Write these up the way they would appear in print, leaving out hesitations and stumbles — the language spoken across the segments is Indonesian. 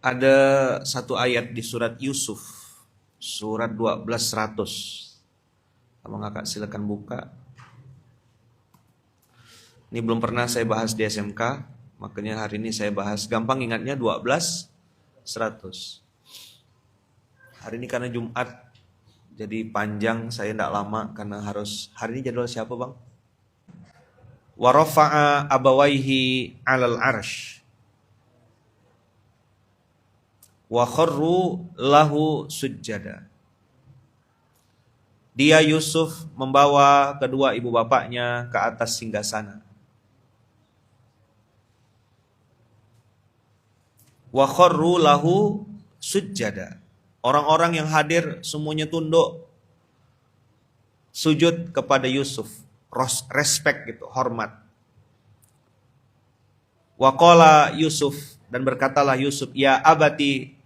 Ada satu ayat di surat Yusuf, surat 1200. Abang kakak silakan buka. Ini belum pernah saya bahas di SMK, makanya hari ini saya bahas. Gampang ingatnya 1200. Hari ini karena Jumat, jadi panjang, saya tidak lama karena harus. Hari ini jadwal siapa bang? Wa rafa'a abawaihi 'alal 'arsy wa kharru lahu sujjada. Dia Yusuf membawa kedua ibu bapaknya ke atas singgasana. Wa kharru lahu sujjada. Orang-orang yang hadir semuanya tunduk sujud kepada Yusuf, respect gitu, hormat. Wa qala Yusuf, dan berkatalah Yusuf, ya abati,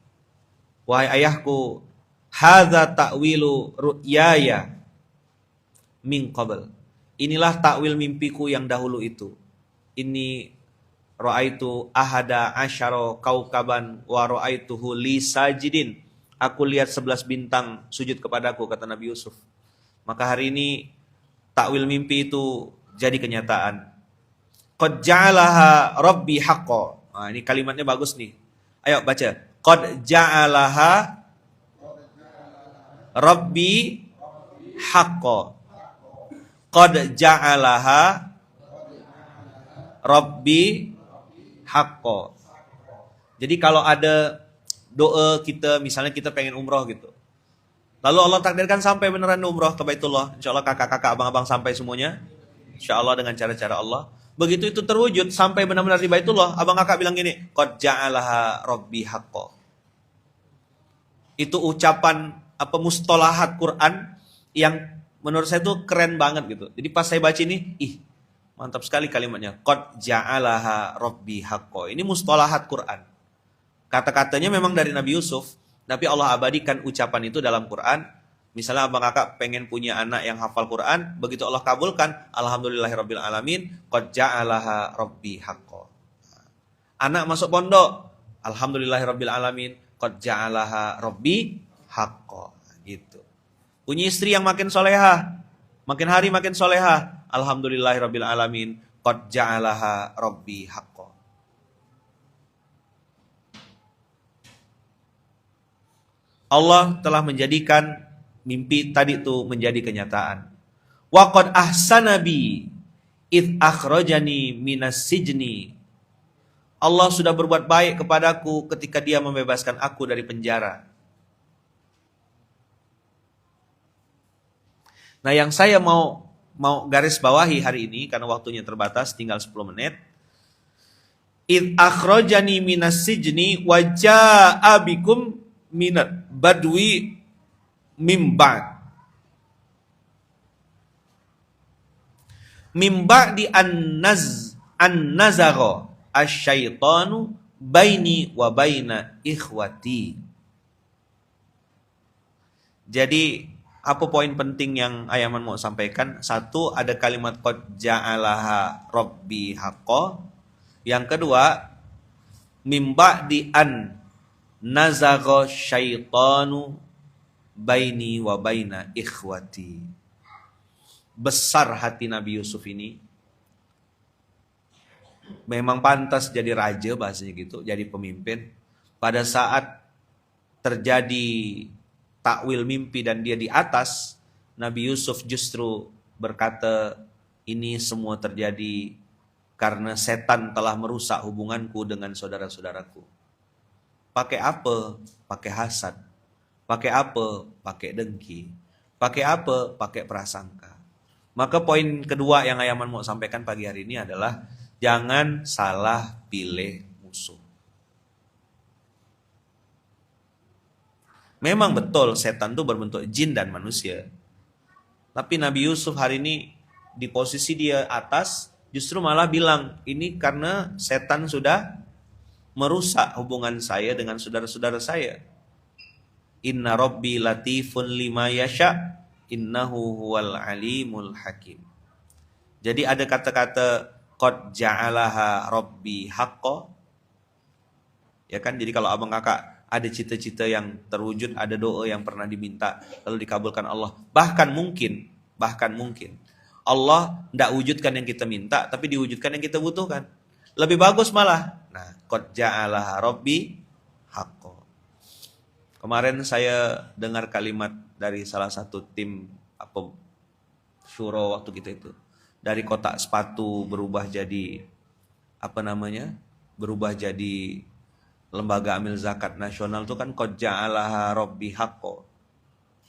wahai ayahku, hadza ta'wilu ru'yaya min qabl. Inilah takwil mimpiku yang dahulu itu. Ini ra'aitu ahada asyara kaukaban wa ra'aituhu li sajidin. Aku lihat 11 bintang sujud kepadaku, kata Nabi Yusuf. Maka hari ini takwil mimpi itu jadi kenyataan. Qad ja'alaha rabbi haqqo. Nah, ini kalimatnya bagus nih. Ayo baca. Qad ja'alaha rabbi haqqo. Qad ja'alaha rabbi haqqo. Jadi kalau ada doa kita, misalnya kita pengen umroh gitu, lalu Allah takdirkan sampai beneran umroh ke Baitullah, insya Allah kakak-kakak, abang-abang sampai semuanya, insya Allah dengan cara-cara Allah. Begitu itu terwujud sampai benar-benar di Baitullah, abang kakak bilang gini, qad ja'alaha rabbi haqqo. Itu ucapan mustalahat Quran yang menurut saya itu keren banget gitu. Jadi pas saya baca ini, mantap sekali kalimatnya. Qad ja'alaha rabbi haqqo. Ini mustalahat Quran. Kata-katanya memang dari Nabi Yusuf, tapi Allah abadikan ucapan itu dalam Quran. Misalnya abang kakak pengen punya anak yang hafal Quran, begitu Allah kabulkan, alhamdulillahirabbil alamin, qad ja'alaha rabbi haqqo. Anak masuk pondok, alhamdulillahirabbil alamin, qad ja'alaha rabbi haqqo. Gitu. Punya istri yang makin solehah, makin hari makin solehah, alhamdulillahirabbil alamin, qad ja'alaha rabbi haqqo. Allah telah menjadikan mimpi tadi itu menjadi kenyataan. Wa qad ahsana bi id akhrajani minas sijni. Allah sudah berbuat baik kepadaku ketika Dia membebaskan aku dari penjara. Nah, yang saya mau garis bawahi hari ini karena waktunya terbatas, tinggal 10 menit. Id akhrajani minas sijni wa jaa bikum minat badwi mimba di an-nazagha asyaitanu baini wa baina ikhwati. Jadi apa poin penting yang Ayaman mau sampaikan? Satu, ada kalimat qad ja'alaha rabbi haqqo. Yang kedua, mimba di an nazagha syaitanu baini wa baina ikhwati. Besar hati Nabi Yusuf ini. Memang pantas jadi raja, bahasanya gitu, jadi pemimpin. Pada saat terjadi takwil mimpi dan dia di atas, Nabi Yusuf justru berkata, ini semua terjadi karena setan telah merusak hubunganku dengan saudara-saudaraku. Pakai apa? Pakai hasad. Pakai apa? Pakai dengki. Pakai apa? Pakai prasangka. Maka poin kedua yang Ayaman mau sampaikan pagi hari ini adalah jangan salah pilih musuh. Memang betul setan itu berbentuk jin dan manusia. Tapi Nabi Yusuf hari ini di posisi dia atas justru malah bilang, ini karena setan sudah merusak hubungan saya dengan saudara-saudara saya. Inna rabbi latifun lima yasha, innahu huwal alimul hakim. Jadi ada kata-kata qad ja'alaha rabbi haqqo. Ya kan? Jadi kalau abang kakak ada cita-cita yang terwujud, ada doa yang pernah diminta lalu dikabulkan Allah. Bahkan mungkin Allah tidak wujudkan yang kita minta, tapi diwujudkan yang kita butuhkan. Lebih bagus malah. Nah, qad ja'alaha rabbi haqqo. Kemarin saya dengar kalimat dari salah satu tim syuro waktu kita itu. Dari kotak sepatu berubah jadi berubah jadi lembaga amil zakat nasional itu kan qad ja'alaha rabbi haqqo.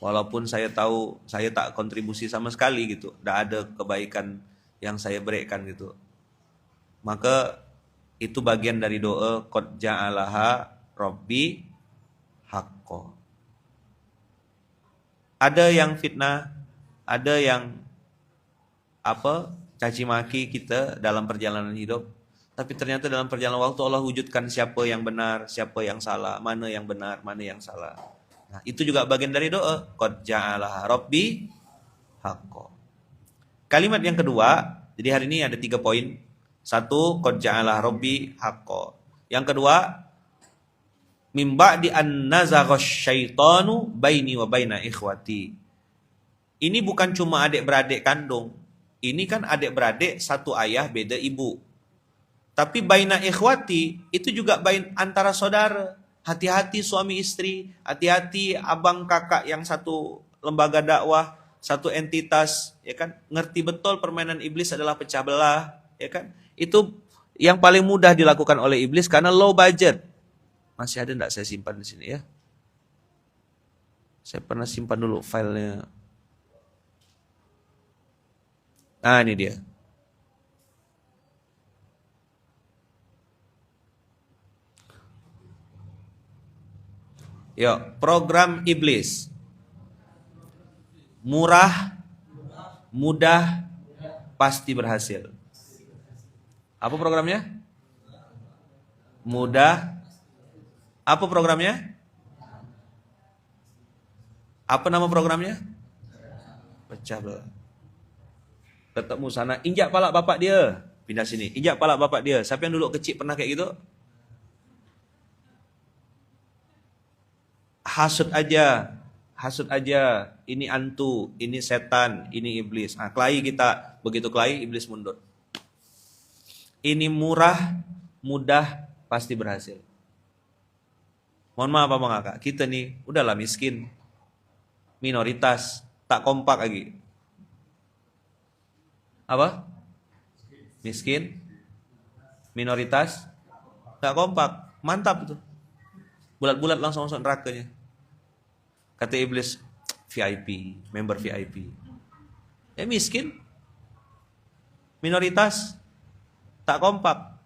Walaupun saya tahu saya tak kontribusi sama sekali gitu, tidak ada kebaikan yang saya berikan gitu. Maka itu bagian dari doa qad ja'alaha rabbi haqqo. Ada yang fitnah, ada yang caci maki kita dalam perjalanan hidup. Tapi ternyata dalam perjalanan waktu Allah wujudkan siapa yang benar, siapa yang salah, mana yang benar, mana yang salah. Nah, itu juga bagian dari doa. Qad ja'alaha rabbi haqqo. Kalimat yang kedua, jadi hari ini ada 3 poin. 1, qad ja'alaha rabbi haqqo. Yang kedua, min ba'di an nazaghash syaitanu baini wa baina ikhwati. Ini bukan cuma adik-beradik kandung. Ini kan adik-beradik satu ayah beda ibu. Tapi baina ikhwati itu juga antara saudara. Hati-hati suami istri, hati-hati abang kakak yang satu lembaga dakwah, satu entitas, ya kan? Ngerti betul permainan iblis adalah pecah belah, ya kan? Itu yang paling mudah dilakukan oleh iblis karena low budget. Masih ada enggak saya simpan di sini ya? Saya pernah simpan dulu filenya. Nah, ini dia. Yuk, program iblis. Murah, mudah, pasti berhasil. Apa programnya? Mudah. Apa programnya? Apa nama programnya? Pecah belah. Ketemu sana, injak palak bapak dia. Pindah sini, injak palak bapak dia. Siapa yang dulu kecil pernah kayak gitu? Hasut aja, ini antu, ini setan, ini iblis. Nah, kelahi kita, begitu kelahi iblis mundur. Ini murah, mudah, pasti berhasil. Mohon maaf abang kakak, kita nih udahlah miskin, minoritas, tak kompak lagi. Apa? Miskin, minoritas, tak kompak, mantap itu. Bulat-bulat langsung masuk nerakanya. Kata iblis, VIP, member VIP. Ya miskin, minoritas, tak kompak.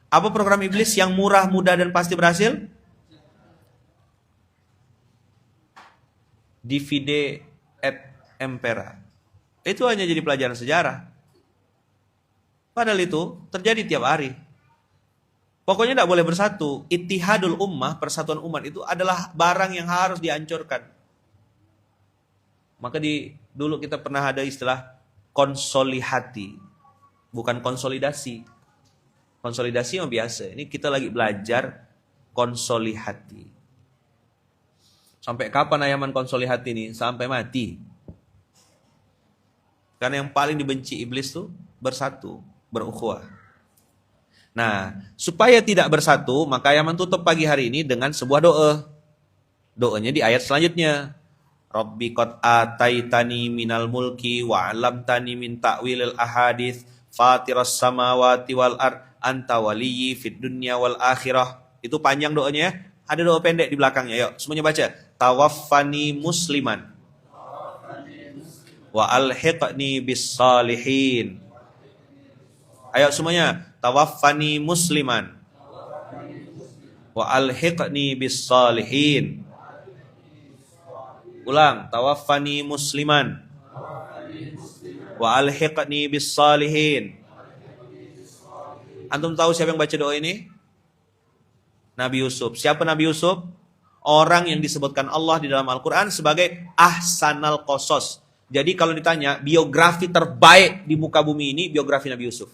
Apa program iblis yang murah, mudah, dan pasti berhasil? Divide et impera. Itu hanya jadi pelajaran sejarah. Padahal itu terjadi tiap hari. Pokoknya tidak boleh bersatu. Ittihadul ummah, persatuan umat itu adalah barang yang harus dihancurkan. Maka dulu kita pernah ada istilah konsolihati, bukan konsolidasi. Konsolidasi yang biasa. Ini kita lagi belajar konsolihati. Sampai kapan ayaman konsolihati ini? Sampai mati. Karena yang paling dibenci iblis tuh bersatu, berukhuwah. Nah, supaya tidak bersatu, maka Yaman tutup pagi hari ini dengan sebuah doa. Doanya di ayat selanjutnya. Rabbi qad ataitani minal mulki wa 'allamtani min ta'wilil ahadits fatiras samawati wal ard anta waliyyi fid dunya wal akhirah. Itu panjang doanya ya. Ada doa pendek di belakangnya. Yuk, semuanya baca. Tawaffani musliman wa alhiqni bis salihin. Ayo semuanya. Tawaffani musliman wa alhiqni bis salihin. Ulang, tawaffani musliman wa alhiqni bis salihin. Antum tahu siapa yang baca doa ini? Nabi Yusuf. Siapa Nabi Yusuf? Orang yang disebutkan Allah di dalam Al-Quran sebagai ahsanal qasas. Jadi kalau ditanya biografi terbaik di muka bumi ini, biografi Nabi Yusuf.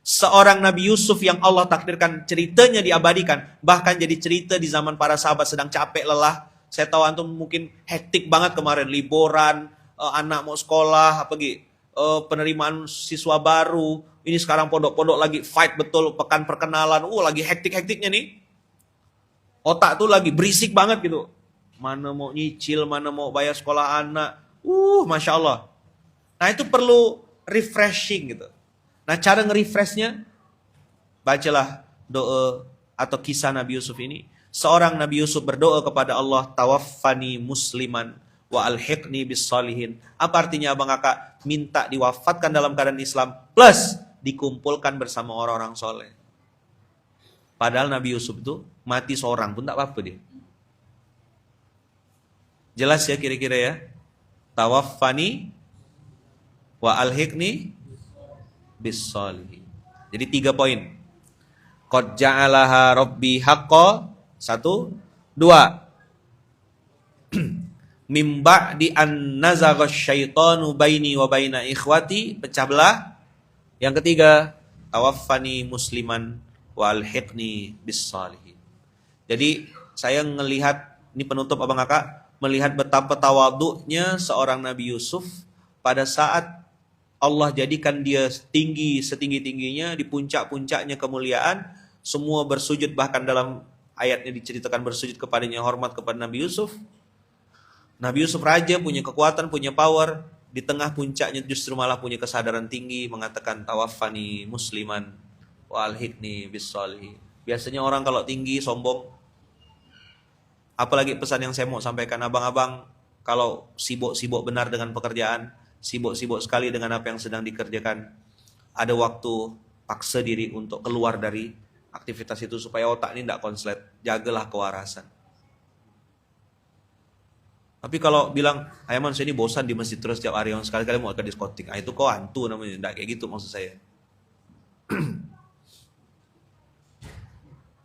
Seorang Nabi Yusuf yang Allah takdirkan ceritanya diabadikan, bahkan jadi cerita di zaman para sahabat sedang capek lelah. Saya tahu antum mungkin hektik banget kemarin, liburan, anak mau sekolah, penerimaan siswa baru. Ini sekarang pondok-pondok lagi fight betul, pekan perkenalan, lagi hektik-hektiknya nih. Otak tuh lagi berisik banget gitu. Mana mau nyicil, mana mau bayar sekolah anak. Masya Allah. Nah itu perlu refreshing gitu. Nah cara nge-refreshnya, bacalah doa atau kisah Nabi Yusuf ini. Seorang Nabi Yusuf berdoa kepada Allah, tawaffani musliman wa alhiqni bis salihin. Apa artinya abang kakak? Minta diwafatkan dalam keadaan Islam plus dikumpulkan bersama orang-orang soleh. Padahal Nabi Yusuf itu mati seorang pun tak apa-apa dia. Jelas ya kira-kira ya? Tawaffani wa alhiqni bis salihin. Jadi 3 poin. Qad ja'alaha rabbi haqqo. 1, 2. Mim ba'di an nazagha syaitanu baini wa baina ikhwati, pecah belah. Yang ketiga, tawaffani musliman wa alhiqni bis salihin. Jadi saya ngelihat, ini penutup abang kakak, melihat betapa tawaduknya seorang Nabi Yusuf pada saat Allah jadikan dia tinggi setinggi-tingginya, di puncak-puncaknya kemuliaan, semua bersujud, bahkan dalam ayatnya diceritakan bersujud kepadanya, hormat kepada Nabi Yusuf. Nabi Yusuf raja, punya kekuatan, punya power, di tengah puncaknya justru malah punya kesadaran tinggi, mengatakan tawaffani musliman wa alhiqni bis salihin. Biasanya orang kalau tinggi sombong. Apalagi pesan yang saya mau sampaikan, abang-abang kalau sibuk-sibuk benar dengan pekerjaan, sibuk-sibuk sekali dengan apa yang sedang dikerjakan, ada waktu paksa diri untuk keluar dari aktivitas itu supaya otak ini tidak konslet. Jagalah kewarasan. Tapi kalau bilang, Ayaman saya ini bosan di masjid terus tiap hari, yang sekali-kali mau ke diskotik, itu kok hantu namanya. Tidak kayak gitu maksud saya.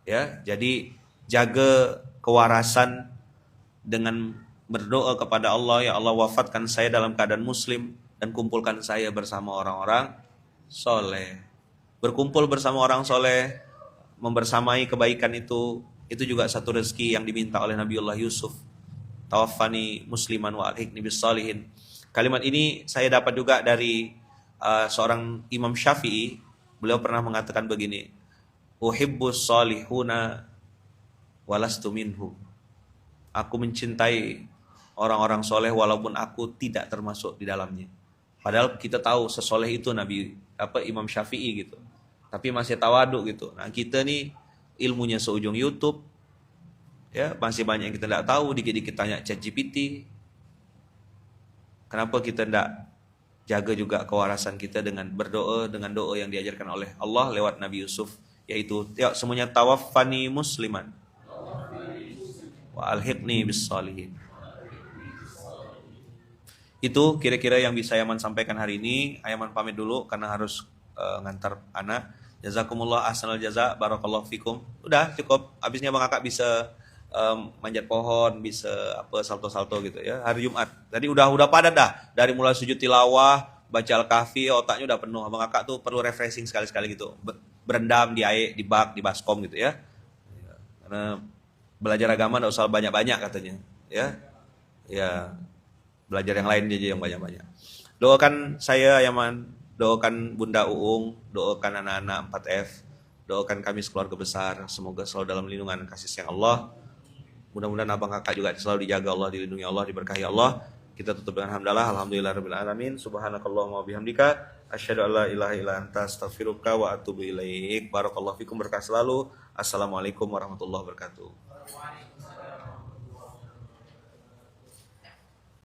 Ya, jadi jaga kewarasan dengan berdoa kepada Allah, ya Allah wafatkan saya dalam keadaan muslim dan kumpulkan saya bersama orang-orang soleh. Berkumpul bersama orang soleh, membersamai kebaikan itu juga satu rezeki yang diminta oleh Nabiullah Yusuf. Tawaffani musliman wa alhiqni bis salihin. Kalimat ini saya dapat juga dari seorang Imam Syafi'i. Beliau pernah mengatakan begini, uhibbus salihuna walastu minhu. Aku mencintai orang-orang soleh walaupun aku tidak termasuk di dalamnya. Padahal kita tahu sesoleh itu Imam Syafi'i gitu. Tapi masih tawaduk gitu. Nah kita nih ilmunya seujung YouTube. Ya, masih banyak yang kita tidak tahu, dikit-dikit tanya ChatGPT. Kenapa kita tidak jaga juga kewarasan kita dengan berdoa, dengan doa yang diajarkan oleh Allah lewat Nabi Yusuf, yaitu semuanya tawaffani musliman wa alhiqni bis salihin. Itu kira-kira yang bisa Ayaman sampaikan hari ini. Ayaman pamit dulu karena harus ngantar anak. Jazakumullah ahsanal jaza, barakallahu fikum. Udah cukup, habisnya Bang Kakak bisa manjat pohon, bisa salto-salto gitu ya. Hari Jumat. Tadi udah padat dah. Dari mulai sujud tilawah, baca Al-Kahfi, otaknya udah penuh. Abang Kakak tuh perlu refreshing sekali-sekali gitu. Berendam di air, di bak, di baskom gitu ya. Karena belajar agama enggak usah banyak-banyak katanya, ya. Ya. Belajar yang lain aja yang banyak-banyak. Doakan saya Ayaman, doakan Bunda Uung, doakan anak-anak 4F, doakan kami sekeluarga besar, semoga selalu dalam lindungan kasih sayang Allah. Mudah-mudahan abang kakak juga selalu dijaga Allah, dilindungi Allah, diberkahi Allah. Kita tutup dengan hamdalah, alhamdulillahirabbil alamin, subhanakallahumma wa bihamdika, asyhadu an la ilaha illa anta, astaghfiruka wa atubu ilaik. Barakallahu fikum, berkah selalu. Assalamualaikum warahmatullahi wabarakatuh.